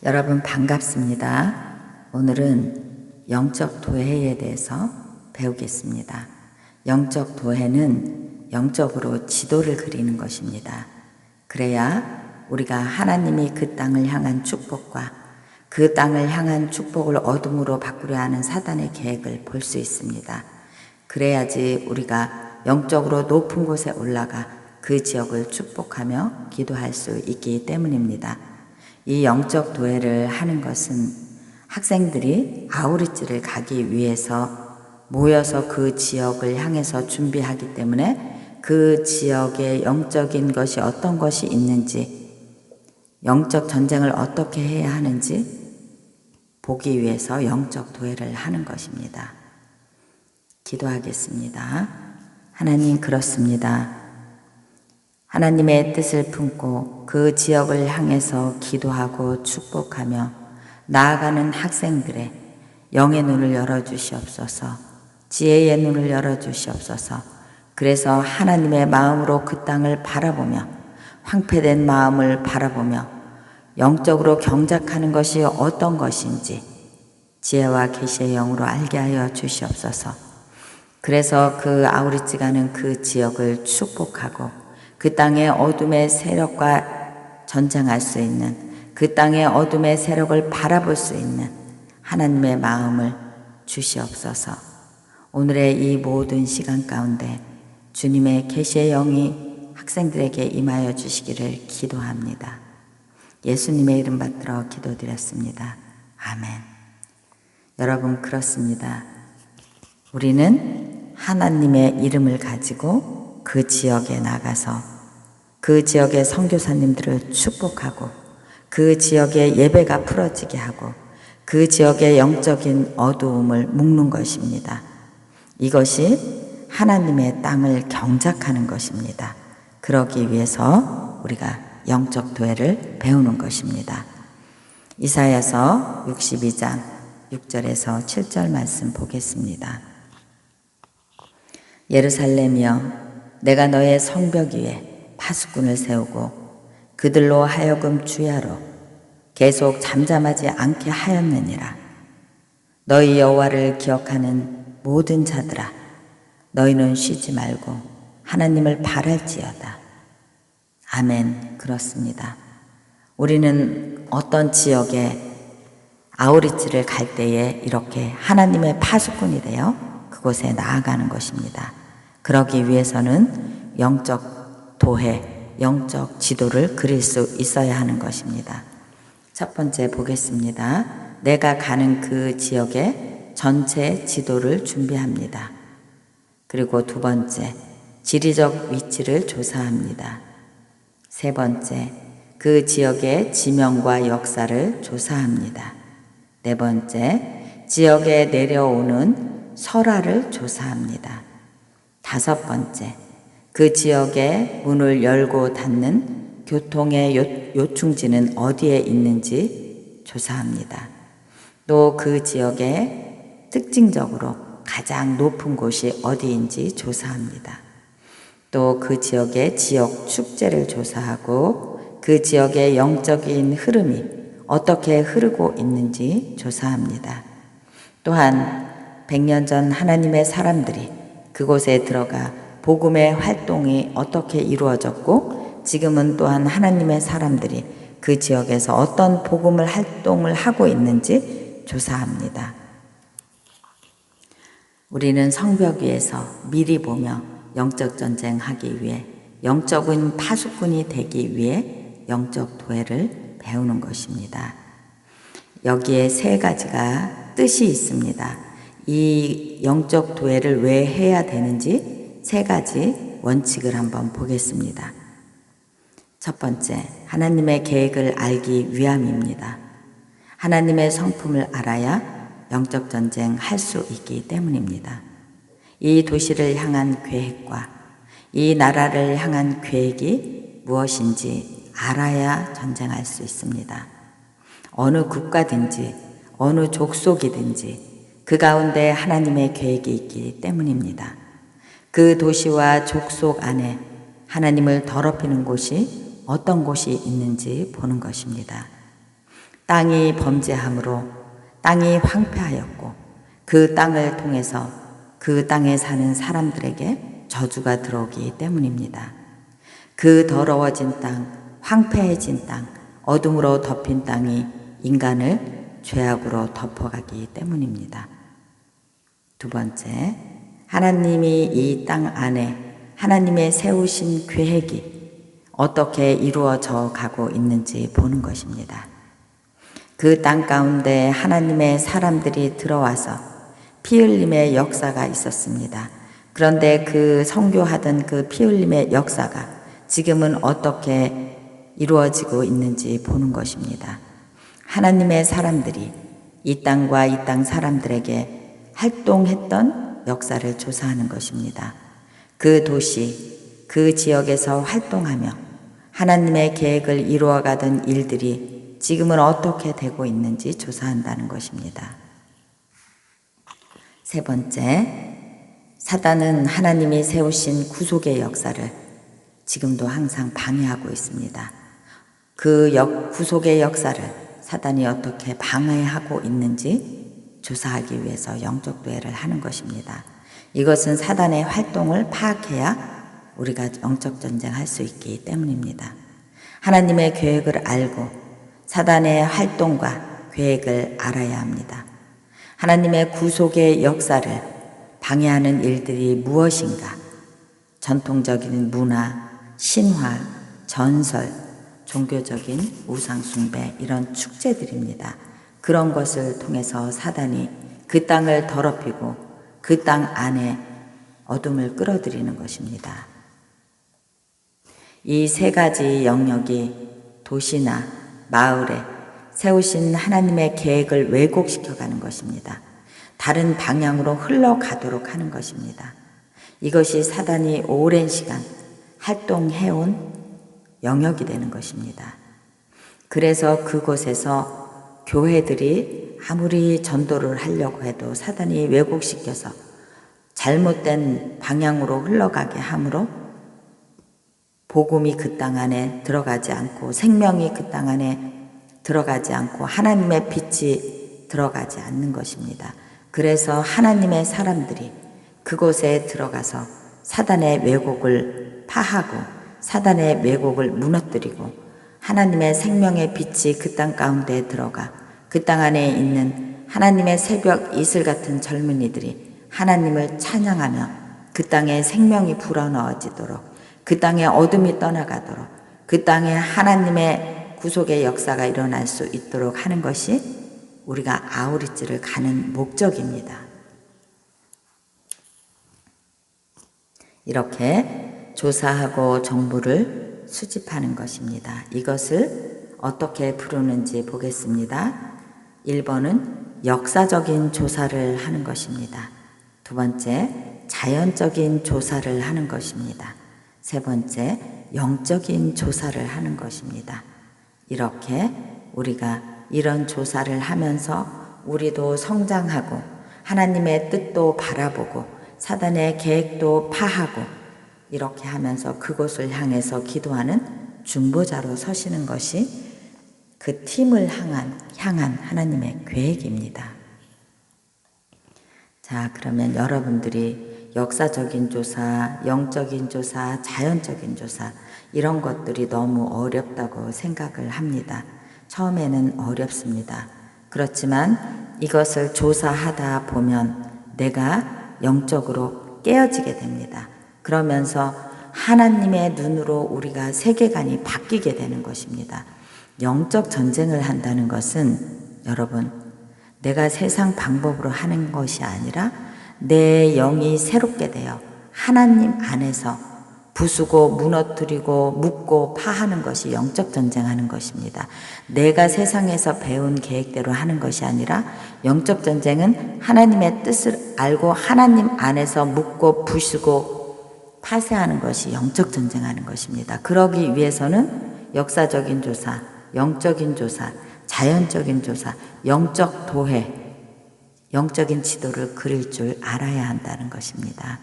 여러분 반갑습니다. 오늘은 영적 도회에 대해서 배우겠습니다. 영적 도회는 영적으로 지도를 그리는 것입니다. 그래야 우리가 하나님이 그 땅을 향한 축복과 그 땅을 향한 축복을 어둠으로 바꾸려 하는 사단의 계획을 볼 수 있습니다. 그래야지 우리가 영적으로 높은 곳에 올라가 그 지역을 축복하며 기도할 수 있기 때문입니다. 이 영적 도회를 하는 것은 학생들이 아우리지를 가기 위해서 모여서 그 지역을 향해서 준비하기 때문에 그 지역에 영적인 것이 어떤 것이 있는지, 영적 전쟁을 어떻게 해야 하는지 보기 위해서 영적 도회를 하는 것입니다. 기도하겠습니다. 하나님, 그렇습니다. 하나님의 뜻을 품고 그 지역을 향해서 기도하고 축복하며 나아가는 학생들의 영의 눈을 열어주시옵소서, 지혜의 눈을 열어주시옵소서. 그래서 하나님의 마음으로 그 땅을 바라보며 황폐된 마음을 바라보며 영적으로 경작하는 것이 어떤 것인지 지혜와 계시의 영으로 알게 하여 주시옵소서. 그래서 그 아우리지가는 그 지역을 축복하고 그 땅의 어둠의 세력과 전쟁할 수 있는, 그 땅의 어둠의 세력을 바라볼 수 있는 하나님의 마음을 주시옵소서. 오늘의 이 모든 시간 가운데 주님의 계시의 영이 학생들에게 임하여 주시기를 기도합니다. 예수님의 이름 받들어 기도드렸습니다. 아멘. 여러분, 그렇습니다. 우리는 하나님의 이름을 가지고 그 지역에 나가서 그 지역의 선교사님들을 축복하고 그 지역의 예배가 풀어지게 하고 그 지역의 영적인 어두움을 묶는 것입니다. 이것이 하나님의 땅을 경작하는 것입니다. 그러기 위해서 우리가 영적 도회를 배우는 것입니다. 이사야서 62장 6절에서 7절 말씀 보겠습니다. 예루살렘이여, 내가 너의 성벽 위에 파수꾼을 세우고 그들로 하여금 주야로 계속 잠잠하지 않게 하였느니라. 너희 여호와를 기억하는 모든 자들아, 너희는 쉬지 말고 하나님을 바랄지어다. 아멘. 그렇습니다. 우리는 어떤 지역에 아우리지를 갈 때에 이렇게 하나님의 파수꾼이 되어 그곳에 나아가는 것입니다. 그러기 위해서는 영적 도회, 영적 지도를 그릴 수 있어야 하는 것입니다. 첫 번째 보겠습니다. 내가 가는 그 지역의 전체 지도를 준비합니다. 그리고 두 번째, 지리적 위치를 조사합니다. 세 번째, 그 지역의 지명과 역사를 조사합니다. 네 번째, 지역에 내려오는 설화를 조사합니다. 다섯 번째, 그 지역의 문을 열고 닫는 교통의 요충지는 어디에 있는지 조사합니다. 또 그 지역의 특징적으로 가장 높은 곳이 어디인지 조사합니다. 또 그 지역의 지역 축제를 조사하고 그 지역의 영적인 흐름이 어떻게 흐르고 있는지 조사합니다. 또한 100년 전 하나님의 사람들이 그곳에 들어가 복음의 활동이 어떻게 이루어졌고 지금은 또한 하나님의 사람들이 그 지역에서 어떤 복음을 활동을 하고 있는지 조사합니다. 우리는 성벽 위에서 미리 보며 영적 전쟁하기 위해, 영적인 파수꾼이 되기 위해 영적 도회를 배우는 것입니다. 여기에 세 가지가 뜻이 있습니다. 이 영적 도회를 왜 해야 되는지 세 가지 원칙을 한번 보겠습니다. 첫 번째, 하나님의 계획을 알기 위함입니다. 하나님의 성품을 알아야 영적 전쟁 할 수 있기 때문입니다. 이 도시를 향한 계획과 이 나라를 향한 계획이 무엇인지 알아야 전쟁할 수 있습니다. 어느 국가든지 어느 족속이든지 그 가운데 하나님의 계획이 있기 때문입니다. 그 도시와 족속 안에 하나님을 더럽히는 곳이 어떤 곳이 있는지 보는 것입니다. 땅이 범죄함으로 땅이 황폐하였고 그 땅을 통해서 그 땅에 사는 사람들에게 저주가 들어오기 때문입니다. 그 더러워진 땅, 황폐해진 땅, 어둠으로 덮인 땅이 인간을 죄악으로 덮어가기 때문입니다. 두 번째, 하나님이 이 땅 안에 하나님의 세우신 계획이 어떻게 이루어져 가고 있는지 보는 것입니다. 그 땅 가운데 하나님의 사람들이 들어와서 피 흘림의 역사가 있었습니다. 그런데 그 선교하던 그 피 흘림의 역사가 지금은 어떻게 이루어지고 있는지 보는 것입니다. 하나님의 사람들이 이 땅과 이 땅 사람들에게 활동했던 역사를 조사하는 것입니다. 그 도시, 그 지역에서 활동하며 하나님의 계획을 이루어가던 일들이 지금은 어떻게 되고 있는지 조사한다는 것입니다. 세 번째, 사단은 하나님이 세우신 구속의 역사를 지금도 항상 방해하고 있습니다. 그 구속의 역사를 사단이 어떻게 방해하고 있는지 조사하기 위해서 영적 도회를 하는 것입니다. 이것은 사단의 활동을 파악해야 우리가 영적 전쟁할 수 있기 때문입니다. 하나님의 계획을 알고 사단의 활동과 계획을 알아야 합니다. 하나님의 구속의 역사를 방해하는 일들이 무엇인가? 전통적인 문화, 신화, 전설, 종교적인 우상숭배 이런 축제들입니다. 그런 것을 통해서 사단이 그 땅을 더럽히고 그 땅 안에 어둠을 끌어들이는 것입니다. 이 세 가지 영역이 도시나 마을에 세우신 하나님의 계획을 왜곡시켜가는 것입니다. 다른 방향으로 흘러가도록 하는 것입니다. 이것이 사단이 오랜 시간 활동해온 영역이 되는 것입니다. 그래서 그곳에서 교회들이 아무리 전도를 하려고 해도 사단이 왜곡시켜서 잘못된 방향으로 흘러가게 함으로 복음이 그 땅 안에 들어가지 않고 생명이 그 땅 안에 들어가지 않고 하나님의 빛이 들어가지 않는 것입니다. 그래서 하나님의 사람들이 그곳에 들어가서 사단의 왜곡을 파하고 사단의 왜곡을 무너뜨리고 하나님의 생명의 빛이 그 땅 가운데 들어가 그 땅 안에 있는 하나님의 새벽 이슬 같은 젊은이들이 하나님을 찬양하며 그 땅에 생명이 불어넣어지도록 그 땅에 어둠이 떠나가도록 그 땅에 하나님의 구속의 역사가 일어날 수 있도록 하는 것이 우리가 아우리츠를 가는 목적입니다. 이렇게 조사하고 정보를 수집하는 것입니다. 이것을 어떻게 부르는지 보겠습니다. 1번은 역사적인 조사를 하는 것입니다. 두 번째, 자연적인 조사를 하는 것입니다. 세 번째, 영적인 조사를 하는 것입니다. 이렇게 우리가 이런 조사를 하면서 우리도 성장하고 하나님의 뜻도 바라보고 사단의 계획도 파하고 이렇게 하면서 그곳을 향해서 기도하는 중보자로 서시는 것이 그 팀을 향한 하나님의 계획입니다. 자, 그러면 여러분들이 역사적인 조사, 영적인 조사, 자연적인 조사 이런 것들이 너무 어렵다고 생각을 합니다. 처음에는 어렵습니다. 그렇지만 이것을 조사하다 보면 내가 영적으로 깨어지게 됩니다. 그러면서 하나님의 눈으로 우리가 세계관이 바뀌게 되는 것입니다. 영적 전쟁을 한다는 것은 여러분, 내가 세상 방법으로 하는 것이 아니라 내 영이 새롭게 되어 하나님 안에서 부수고 무너뜨리고 묶고 파하는 것이 영적 전쟁하는 것입니다. 내가 세상에서 배운 계획대로 하는 것이 아니라 영적 전쟁은 하나님의 뜻을 알고 하나님 안에서 묶고 부수고 파쇄하는 것이 영적 전쟁하는 것입니다. 그러기 위해서는 역사적인 조사, 영적인 조사, 자연적인 조사, 영적 도회, 영적인 지도를 그릴 줄 알아야 한다는 것입니다.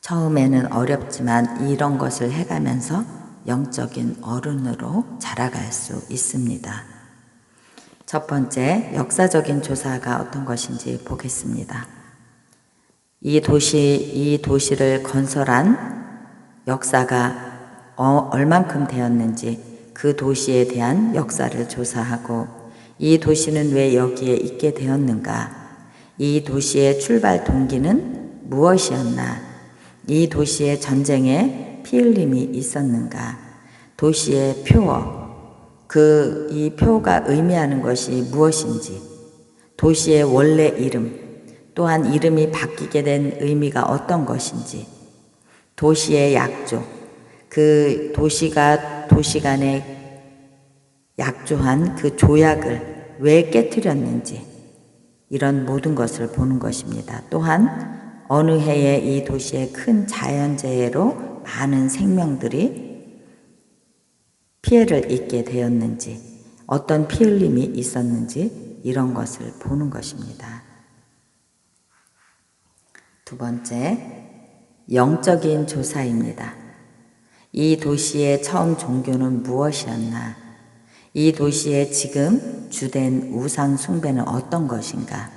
처음에는 어렵지만 이런 것을 해가면서 영적인 어른으로 자라갈 수 있습니다. 첫 번째, 역사적인 조사가 어떤 것인지 보겠습니다. 이 도시를 건설한 역사가 얼만큼 되었는지 그 도시에 대한 역사를 조사하고 이 도시는 왜 여기에 있게 되었는가? 이 도시의 출발 동기는 무엇이었나? 이 도시의 전쟁에 피 흘림이 있었는가? 도시의 표어, 이 표가 의미하는 것이 무엇인지, 도시의 원래 이름, 또한 이름이 바뀌게 된 의미가 어떤 것인지, 도시의 약조, 그 도시가 도시 간에 약조한 그 조약을 왜 깨뜨렸는지, 이런 모든 것을 보는 것입니다. 또한 어느 해에 이 도시의 큰 자연재해로 많은 생명들이 피해를 입게 되었는지, 어떤 피 흘림이 있었는지 이런 것을 보는 것입니다. 두 번째, 영적인 조사입니다. 이 도시의 처음 종교는 무엇이었나? 이 도시의 지금 주된 우상 숭배는 어떤 것인가?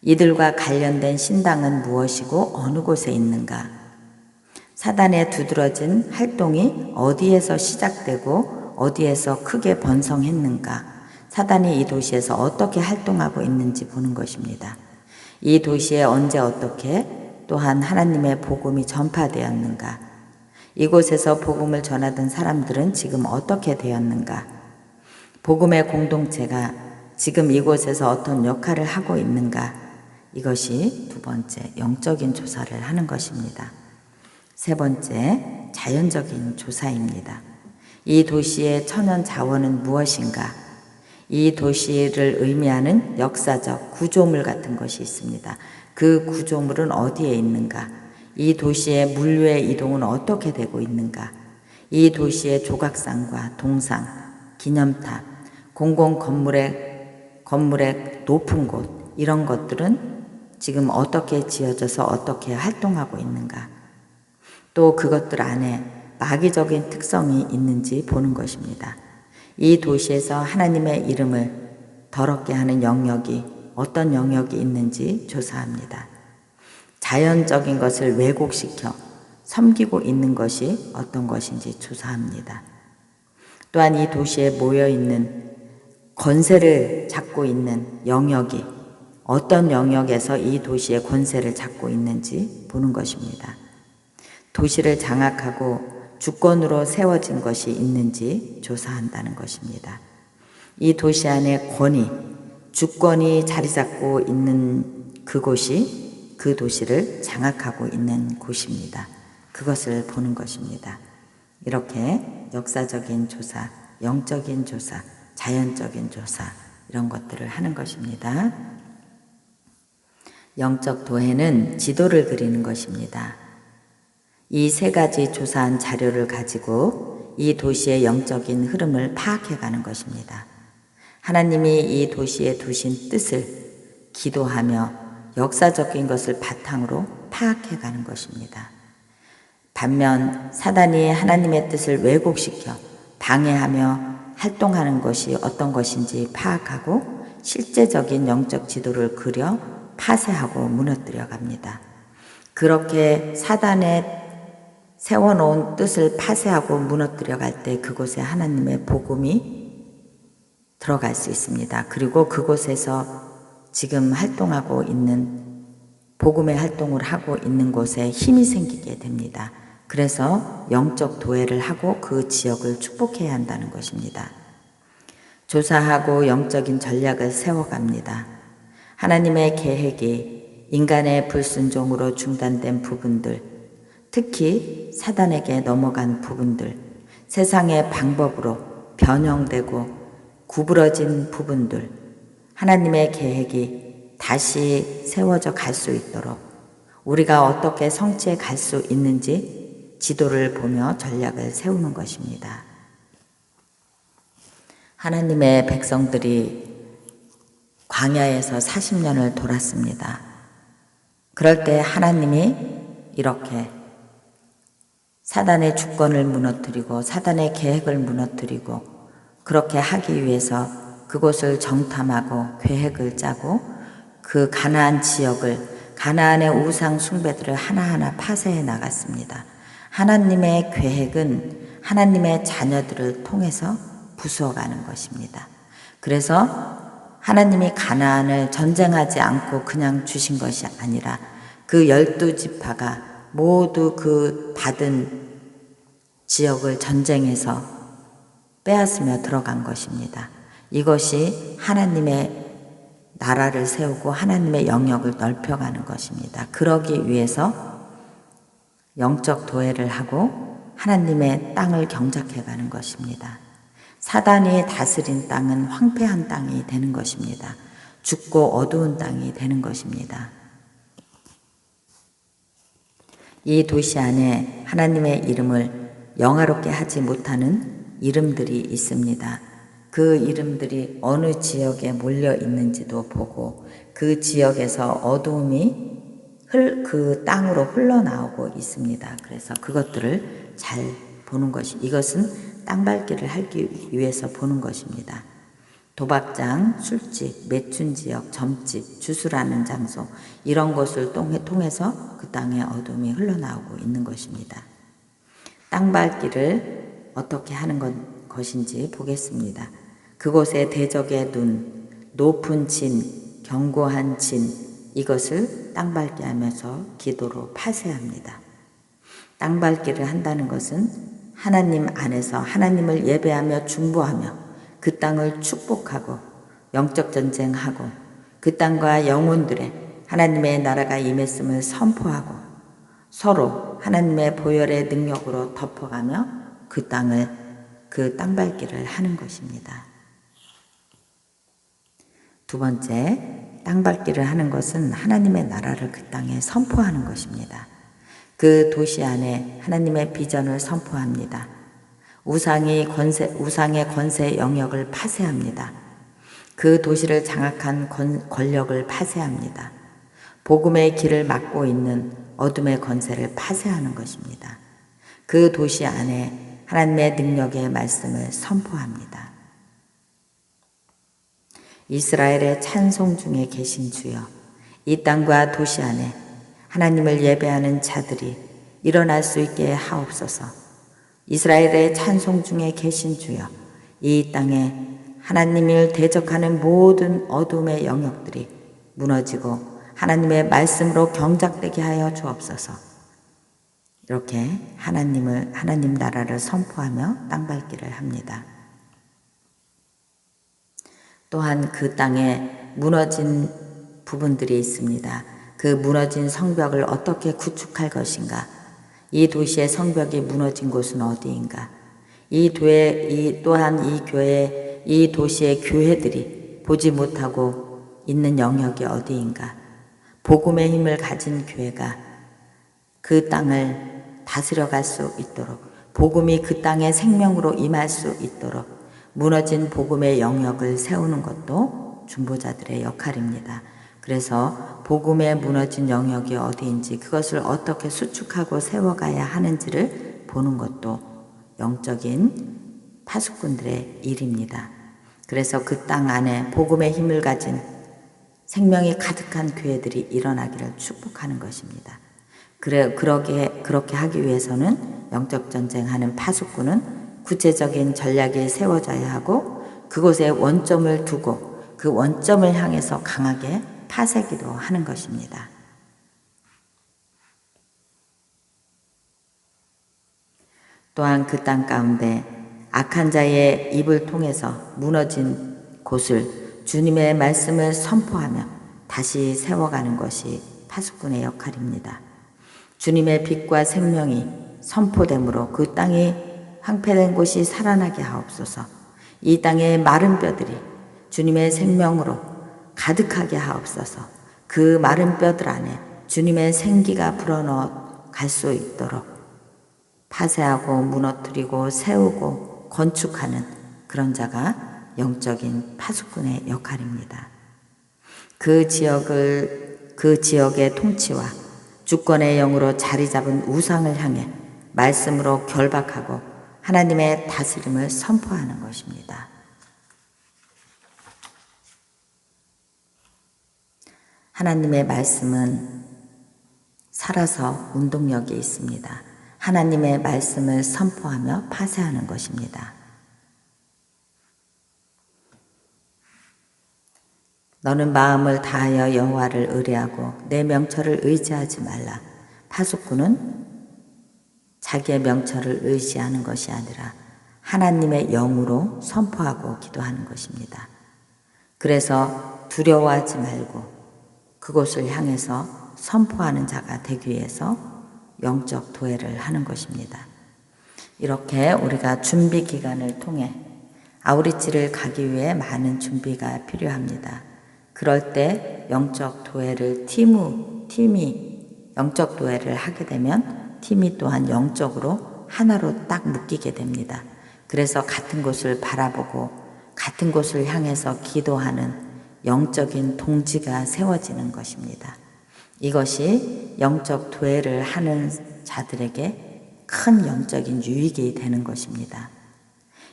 이들과 관련된 신당은 무엇이고 어느 곳에 있는가? 사단의 두드러진 활동이 어디에서 시작되고 어디에서 크게 번성했는가? 사단이 이 도시에서 어떻게 활동하고 있는지 보는 것입니다. 이 도시에 언제 어떻게 또한 하나님의 복음이 전파되었는가? 이곳에서 복음을 전하던 사람들은 지금 어떻게 되었는가? 복음의 공동체가 지금 이곳에서 어떤 역할을 하고 있는가? 이것이 두 번째 영적인 조사를 하는 것입니다. 세 번째, 자연적인 조사입니다. 이 도시의 천연 자원은 무엇인가? 이 도시를 의미하는 역사적 구조물 같은 것이 있습니다. 그 구조물은 어디에 있는가? 이 도시의 물류의 이동은 어떻게 되고 있는가? 이 도시의 조각상과 동상, 기념탑, 공공 건물의 높은 곳, 이런 것들은 지금 어떻게 지어져서 어떻게 활동하고 있는가? 또 그것들 안에 마귀적인 특성이 있는지 보는 것입니다. 이 도시에서 하나님의 이름을 더럽게 하는 영역이 어떤 영역이 있는지 조사합니다. 자연적인 것을 왜곡시켜 섬기고 있는 것이 어떤 것인지 조사합니다. 또한 이 도시에 모여있는 권세를 잡고 있는 영역이 어떤 영역에서 이 도시의 권세를 잡고 있는지 보는 것입니다. 도시를 장악하고 주권으로 세워진 것이 있는지 조사한다는 것입니다. 이 도시 안에 주권이 자리 잡고 있는 그곳이 그 도시를 장악하고 있는 곳입니다. 그것을 보는 것입니다. 이렇게 역사적인 조사, 영적인 조사, 자연적인 조사 이런 것들을 하는 것입니다. 영적 도해는 지도를 그리는 것입니다. 이 세 가지 조사한 자료를 가지고 이 도시의 영적인 흐름을 파악해 가는 것입니다. 하나님이 이 도시에 두신 뜻을 기도하며 역사적인 것을 바탕으로 파악해 가는 것입니다. 반면 사단이 하나님의 뜻을 왜곡시켜 방해하며 활동하는 것이 어떤 것인지 파악하고 실제적인 영적 지도를 그려 파쇄하고 무너뜨려 갑니다. 그렇게 사단의 세워놓은 뜻을 파쇄하고 무너뜨려 갈 때 그곳에 하나님의 복음이 들어갈 수 있습니다. 그리고 그곳에서 지금 활동하고 있는 복음의 활동을 하고 있는 곳에 힘이 생기게 됩니다. 그래서 영적 도회를 하고 그 지역을 축복해야 한다는 것입니다. 조사하고 영적인 전략을 세워갑니다. 하나님의 계획이 인간의 불순종으로 중단된 부분들, 특히 사단에게 넘어간 부분들, 세상의 방법으로 변형되고 구부러진 부분들, 하나님의 계획이 다시 세워져 갈 수 있도록 우리가 어떻게 성취해 갈 수 있는지 지도를 보며 전략을 세우는 것입니다. 하나님의 백성들이 광야에서 40년을 돌았습니다. 그럴 때 하나님이 이렇게 사단의 주권을 무너뜨리고 사단의 계획을 무너뜨리고 그렇게 하기 위해서 그곳을 정탐하고 계획을 짜고 그 가나안 지역을 가나안의 우상 숭배들을 하나하나 파쇄해 나갔습니다. 하나님의 계획은 하나님의 자녀들을 통해서 부수어가는 것입니다. 그래서 하나님이 가나안을 전쟁하지 않고 그냥 주신 것이 아니라 그 12지파가 모두 그 받은 지역을 전쟁에서 빼앗으며 들어간 것입니다. 이것이 하나님의 나라를 세우고 하나님의 영역을 넓혀가는 것입니다. 그러기 위해서 영적 도회를 하고 하나님의 땅을 경작해가는 것입니다. 사단이 다스린 땅은 황폐한 땅이 되는 것입니다. 죽고 어두운 땅이 되는 것입니다. 이 도시 안에 하나님의 이름을 영화롭게 하지 못하는 이름들이 있습니다. 그 이름들이 어느 지역에 몰려 있는지도 보고 그 지역에서 어두움이 그 땅으로 흘러나오고 있습니다. 그래서 그것들을 잘 보는 것이, 이것은 땅밟기를 하기 위해서 보는 것입니다. 도박장, 술집, 매춘지역, 점집, 주술하는 장소, 이런 것을 통해서 그 땅에 어둠이 흘러나오고 있는 것입니다. 땅밟기를 어떻게 하는 것인지 보겠습니다. 그곳에 대적의 눈, 높은 진, 견고한 진, 이것을 땅밟기 하면서 기도로 파쇄합니다. 땅밟기를 한다는 것은 하나님 안에서 하나님을 예배하며 중보하며 그 땅을 축복하고 영적 전쟁하고 그 땅과 영혼들의 하나님의 나라가 임했음을 선포하고 서로 하나님의 보혈의 능력으로 덮어가며 그 땅밟기를 하는 것입니다. 두 번째, 땅밟기를 하는 것은 하나님의 나라를 그 땅에 선포하는 것입니다. 그 도시 안에 하나님의 비전을 선포합니다. 우상의 권세 영역을 파쇄합니다. 그 도시를 장악한 권력을 파쇄합니다. 복음의 길을 막고 있는 어둠의 권세를 파쇄하는 것입니다. 그 도시 안에 하나님의 능력의 말씀을 선포합니다. 이스라엘의 찬송 중에 계신 주여, 이 땅과 도시 안에 하나님을 예배하는 자들이 일어날 수 있게 하옵소서. 이스라엘의 찬송 중에 계신 주여, 이 땅에 하나님을 대적하는 모든 어둠의 영역들이 무너지고 하나님의 말씀으로 경작되게 하여 주옵소서. 이렇게 하나님 나라를 선포하며 땅밟기를 합니다. 또한 그 땅에 무너진 부분들이 있습니다. 그 무너진 성벽을 어떻게 구축할 것인가? 이 도시의 성벽이 무너진 곳은 어디인가? 또한 이 도시의 교회들이 보지 못하고 있는 영역이 어디인가? 복음의 힘을 가진 교회가 그 땅을 다스려갈 수 있도록, 복음이 그 땅에 생명으로 임할 수 있도록 무너진 복음의 영역을 세우는 것도 중보자들의 역할입니다. 그래서 복음의 무너진 영역이 어디인지, 그것을 어떻게 수축하고 세워가야 하는지를 보는 것도 영적인 파수꾼들의 일입니다. 그래서 그 땅 안에 복음의 힘을 가진 생명이 가득한 교회들이 일어나기를 축복하는 것입니다. 그렇게 하기 위해서는 영적 전쟁하는 파수꾼은 구체적인 전략이 세워져야 하고 그곳에 원점을 두고 그 원점을 향해서 강하게 파쇄기도 하는 것입니다. 또한 그 땅 가운데 악한 자의 입을 통해서 무너진 곳을 주님의 말씀을 선포하며 다시 세워가는 것이 파수꾼의 역할입니다. 주님의 빛과 생명이 선포됨으로 그 땅이 황폐된 곳이 살아나게 하옵소서. 이 땅의 마른 뼈들이 주님의 생명으로 가득하게 하옵소서. 그 마른 뼈들 안에 주님의 생기가 불어넣어 갈 수 있도록 파쇄하고 무너뜨리고 세우고 건축하는 그런 자가 영적인 파수꾼의 역할입니다. 그 지역의 통치와 주권의 영으로 자리 잡은 우상을 향해 말씀으로 결박하고 하나님의 다스림을 선포하는 것입니다. 하나님의 말씀은 살아서 운동력이 있습니다. 하나님의 말씀을 선포하며 파쇄하는 것입니다. 너는 마음을 다하여 여호와를 의뢰하고 내 명철을 의지하지 말라. 파수꾼은 자기의 명철을 의지하는 것이 아니라 하나님의 영으로 선포하고 기도하는 것입니다. 그래서 두려워하지 말고 그곳을 향해서 선포하는 자가 되기 위해서 영적 도회를 하는 것입니다. 이렇게 우리가 준비 기간을 통해 아우리치를 가기 위해 많은 준비가 필요합니다. 그럴 때 영적 도회를 팀이 영적 도회를 하게 되면 팀이 또한 영적으로 하나로 딱 묶이게 됩니다. 그래서 같은 곳을 바라보고 같은 곳을 향해서 기도하는 영적인 동지가 세워지는 것입니다. 이것이 영적 도회를 하는 자들에게 큰 영적인 유익이 되는 것입니다.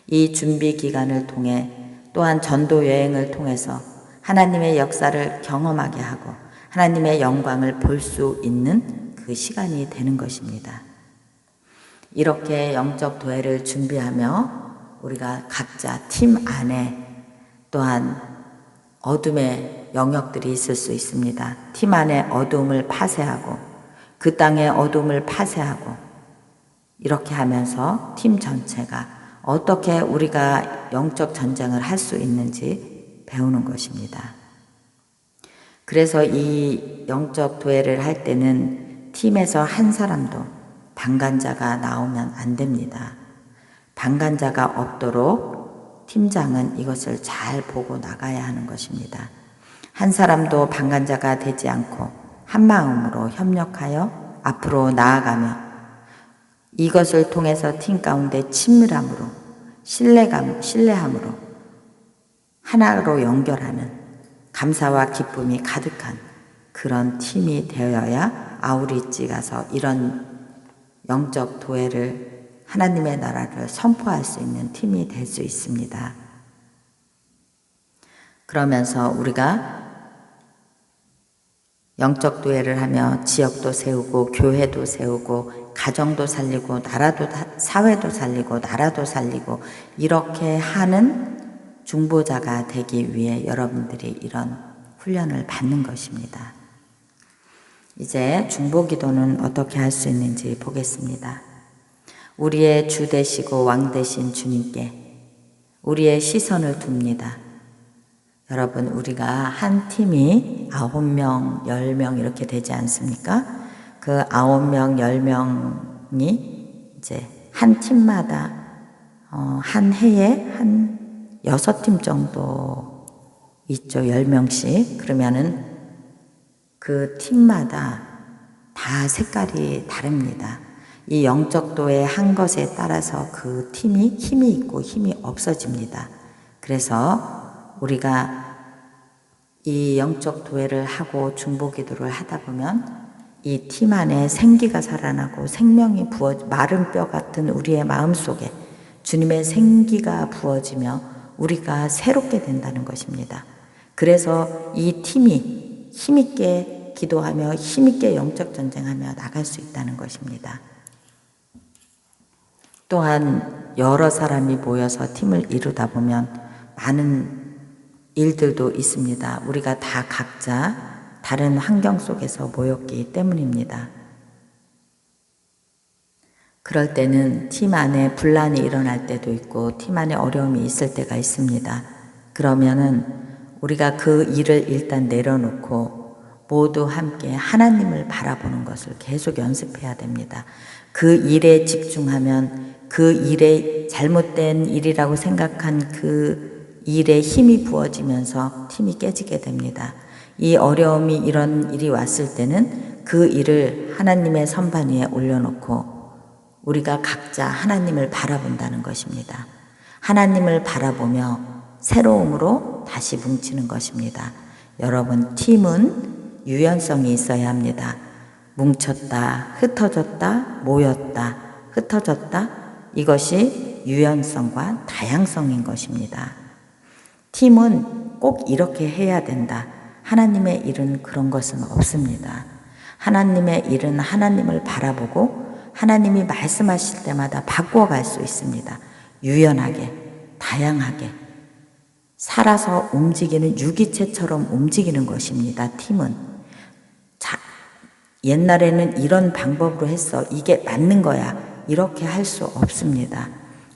이 준비 기간을 통해 또한 전도 여행을 통해서 하나님의 역사를 경험하게 하고 하나님의 영광을 볼 수 있는 그 시간이 되는 것입니다. 이렇게 영적 도회를 준비하며 우리가 각자 팀 안에 또한 어둠의 영역들이 있을 수 있습니다. 팀 안에 어둠을 파쇄하고 그 땅의 어둠을 파쇄하고 이렇게 하면서 팀 전체가 어떻게 우리가 영적 전쟁을 할 수 있는지 배우는 것입니다. 그래서 이 영적 도회를 할 때는 팀에서 한 사람도 방관자가 나오면 안 됩니다. 방관자가 없도록 팀장은 이것을 잘 보고 나가야 하는 것입니다. 한 사람도 방관자가 되지 않고 한 마음으로 협력하여 앞으로 나아가며 이것을 통해서 팀 가운데 친밀함으로 신뢰함으로 하나로 연결하는 감사와 기쁨이 가득한 그런 팀이 되어야 아우리찌 가서 이런 영적 도회를 하나님의 나라를 선포할 수 있는 팀이 될 수 있습니다. 그러면서 우리가 영적 도회를 하며 지역도 세우고 교회도 세우고 가정도 살리고 사회도 살리고 나라도 살리고 이렇게 하는 중보자가 되기 위해 여러분들이 이런 훈련을 받는 것입니다. 이제 중보기도는 어떻게 할 수 있는지 보겠습니다. 우리의 주 되시고 왕 되신 주님께 우리의 시선을 둡니다. 여러분, 우리가 한 팀이 9명, 10명 이렇게 되지 않습니까? 그 9명, 10명이 이제 한 팀마다 한 해에 한 6팀 정도 있죠. 10명씩. 그러면은 그 팀마다 다 색깔이 다릅니다. 이 영적도의 한 것에 따라서 그 팀이 힘이 있고 힘이 없어집니다. 그래서 우리가 이 영적 도회를 하고 중보기도를 하다 보면 이 팀 안에 생기가 살아나고 생명이 마른 뼈 같은 우리의 마음속에 주님의 생기가 부어지며 우리가 새롭게 된다는 것입니다. 그래서 이 팀이 힘있게 기도하며 힘있게 영적 전쟁하며 나갈 수 있다는 것입니다. 또한 여러 사람이 모여서 팀을 이루다 보면 많은 일들도 있습니다. 우리가 다 각자 다른 환경 속에서 모였기 때문입니다. 그럴 때는 팀 안에 분란이 일어날 때도 있고 팀 안에 어려움이 있을 때가 있습니다. 그러면은 우리가 그 일을 일단 내려놓고 모두 함께 하나님을 바라보는 것을 계속 연습해야 됩니다. 그 일에 집중하면 그 일에 잘못된 일이라고 생각한 그 일에 힘이 부어지면서 팀이 깨지게 됩니다. 이 어려움이 이런 일이 왔을 때는 그 일을 하나님의 선반 위에 올려놓고 우리가 각자 하나님을 바라본다는 것입니다. 하나님을 바라보며 새로움으로 다시 뭉치는 것입니다. 여러분, 팀은 유연성이 있어야 합니다. 뭉쳤다, 흩어졌다, 모였다, 흩어졌다. 이것이 유연성과 다양성인 것입니다. 팀은 꼭 이렇게 해야 된다. 하나님의 일은 그런 것은 없습니다. 하나님의 일은 하나님을 바라보고 하나님이 말씀하실 때마다 바꿔갈 수 있습니다. 유연하게, 다양하게 살아서 움직이는 유기체처럼 움직이는 것입니다. 팀은. 자, 옛날에는 이런 방법으로 했어. 이게 맞는 거야. 이렇게 할 수 없습니다.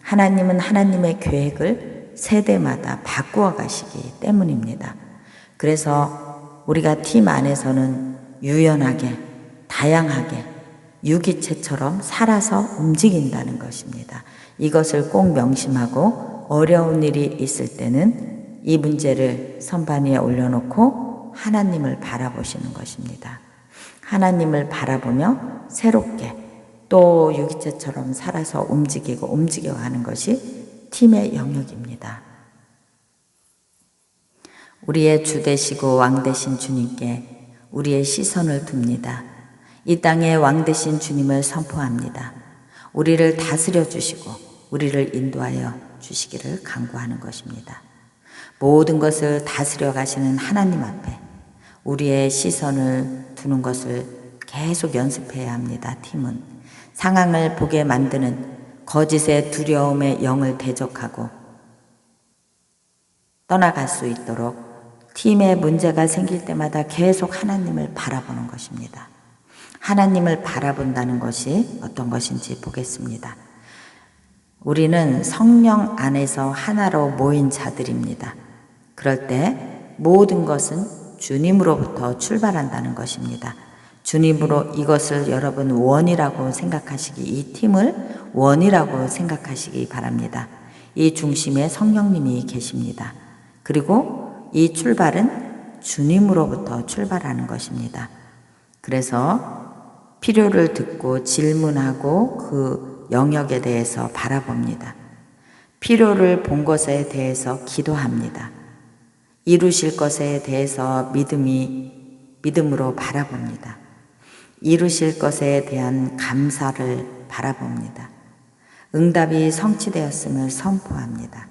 하나님은 하나님의 계획을 세대마다 바꾸어 가시기 때문입니다. 그래서 우리가 팀 안에서는 유연하게, 다양하게, 유기체처럼 살아서 움직인다는 것입니다. 이것을 꼭 명심하고 어려운 일이 있을 때는 이 문제를 선반 위에 올려놓고 하나님을 바라보시는 것입니다. 하나님을 바라보며 새롭게 또 유기체처럼 살아서 움직이고 움직여가는 것이 팀의 영역입니다. 우리의 주 되시고 왕 되신 주님께 우리의 시선을 둡니다. 이 땅에 왕 되신 주님을 선포합니다. 우리를 다스려 주시고 우리를 인도하여 주시기를 간구하는 것입니다. 모든 것을 다스려 가시는 하나님 앞에 우리의 시선을 두는 것을 계속 연습해야 합니다. 팀은 상황을 보게 만드는 거짓의 두려움의 영을 대적하고 떠나갈 수 있도록 팀에 문제가 생길 때마다 계속 하나님을 바라보는 것입니다. 하나님을 바라본다는 것이 어떤 것인지 보겠습니다. 우리는 성령 안에서 하나로 모인 자들입니다. 그럴 때 모든 것은 주님으로부터 출발한다는 것입니다. 주님으로 이것을 여러분 원이라고 생각하시기, 이 팀을 원이라고 생각하시기 바랍니다. 이 중심에 성령님이 계십니다. 그리고 이 출발은 주님으로부터 출발하는 것입니다. 그래서 필요를 듣고 질문하고 그 영역에 대해서 바라봅니다. 필요를 본 것에 대해서 기도합니다. 이루실 것에 대해서 믿음으로 바라봅니다. 이루실 것에 대한 감사를 바라봅니다. 응답이 성취되었음을 선포합니다.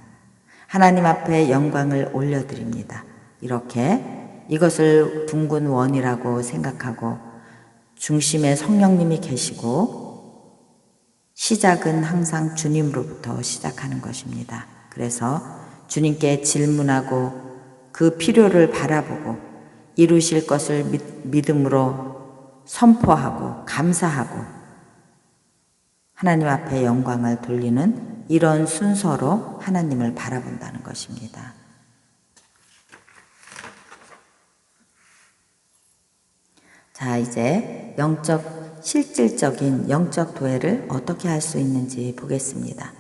하나님 앞에 영광을 올려드립니다. 이렇게 이것을 둥근 원이라고 생각하고 중심에 성령님이 계시고 시작은 항상 주님으로부터 시작하는 것입니다. 그래서 주님께 질문하고 그 필요를 바라보고 이루실 것을 믿음으로 선포하고 감사하고 하나님 앞에 영광을 돌리는 이런 순서로 하나님을 바라본다는 것입니다. 자, 이제 실질적인 영적 도회를 어떻게 할 수 있는지 보겠습니다.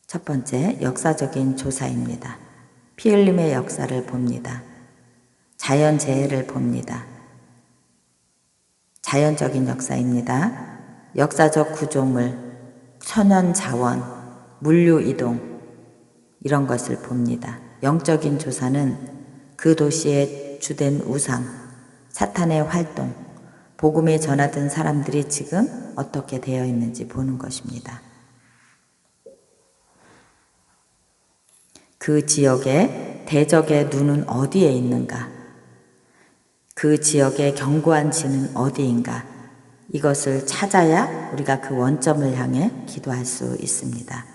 첫 번째, 역사적인 조사입니다. 피 흘림의 역사를 봅니다. 자연재해를 봅니다. 자연적인 역사입니다. 역사적 구조물, 천연자원, 물류이동 이런 것을 봅니다. 영적인 조사는 그 도시의 주된 우상, 사탄의 활동, 복음에 전하던 사람들이 지금 어떻게 되어 있는지 보는 것입니다. 그 지역의 대적의 눈은 어디에 있는가? 그 지역의 견고한 진은 어디인가? 이것을 찾아야 우리가 그 원점을 향해 기도할 수 있습니다.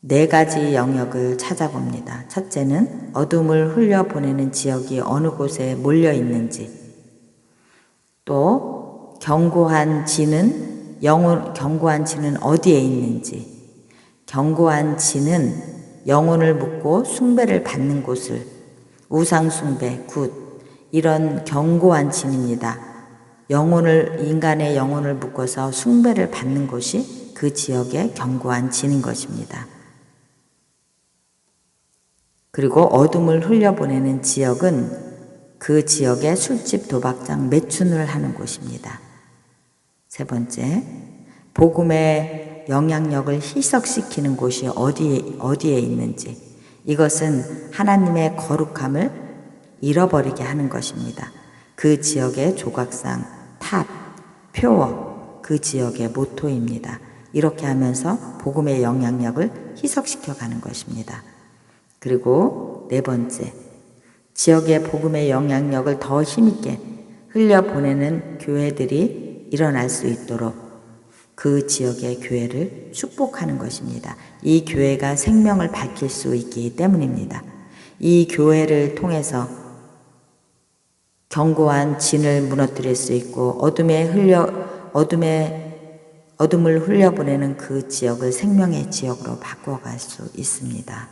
4가지 영역을 찾아봅니다. 첫째는 어둠을 흘려보내는 지역이 어느 곳에 몰려 있는지, 또 견고한 진은 어디에 있는지, 견고한 진은 영혼을 묻고 숭배를 받는 곳을 우상 숭배, 이런 견고한 진입니다. 인간의 영혼을 묶어서 숭배를 받는 곳이 그 지역의 견고한 진인 것입니다. 그리고 어둠을 흘려보내는 지역은 그 지역의 술집, 도박장, 매춘을 하는 곳입니다. 세 번째, 복음의 영향력을 희석시키는 곳이 어디에 있는지, 이것은 하나님의 거룩함을 잃어버리게 하는 것입니다. 그 지역의 조각상, 탑, 표어, 그 지역의 모토입니다. 이렇게 하면서 복음의 영향력을 희석시켜 가는 것입니다. 그리고 4번째, 지역의 복음의 영향력을 더 힘있게 흘려보내는 교회들이 일어날 수 있도록 그 지역의 교회를 축복하는 것입니다. 이 교회가 생명을 밝힐 수 있기 때문입니다. 이 교회를 통해서 견고한 진을 무너뜨릴 수 있고 어둠을 흘려보내는 그 지역을 생명의 지역으로 바꿔갈 수 있습니다.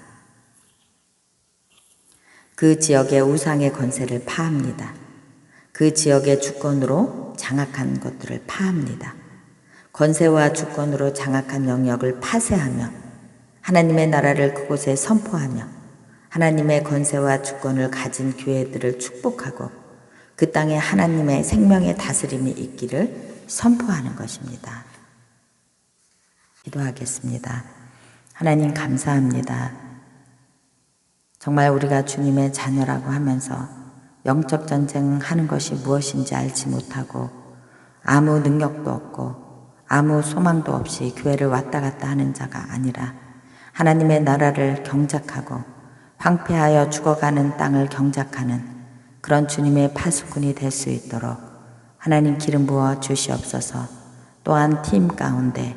그 지역의 우상의 권세를 파합니다. 그 지역의 주권으로 장악한 것들을 파합니다. 권세와 주권으로 장악한 영역을 파쇄하며 하나님의 나라를 그곳에 선포하며 하나님의 권세와 주권을 가진 교회들을 축복하고 그 땅에 하나님의 생명의 다스림이 있기를 선포하는 것입니다. 기도하겠습니다. 하나님 감사합니다. 정말 우리가 주님의 자녀라고 하면서 영적 전쟁하는 것이 무엇인지 알지 못하고 아무 능력도 없고 아무 소망도 없이 교회를 왔다 갔다 하는 자가 아니라 하나님의 나라를 경작하고 황폐하여 죽어가는 땅을 경작하는 그런 주님의 파수꾼이 될 수 있도록 하나님 기름 부어 주시옵소서. 또한 팀 가운데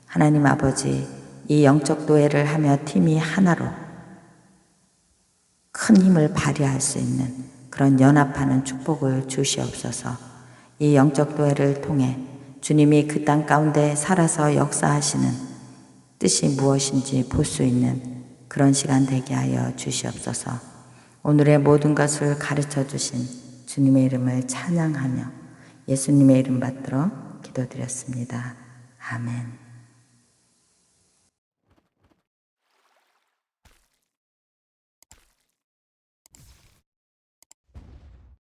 하나님 아버지 이 영적 노예를 하며 팀이 하나로 큰 힘을 발휘할 수 있는 그런 연합하는 축복을 주시옵소서. 이 영적 노예를 통해 주님이 그 땅 가운데 살아서 역사하시는 뜻이 무엇인지 볼 수 있는 그런 시간 되게 하여 주시옵소서. 오늘의 모든 것을 가르쳐 주신 주님의 이름을 찬양하며 예수님의 이름 받들어 기도드렸습니다. 아멘.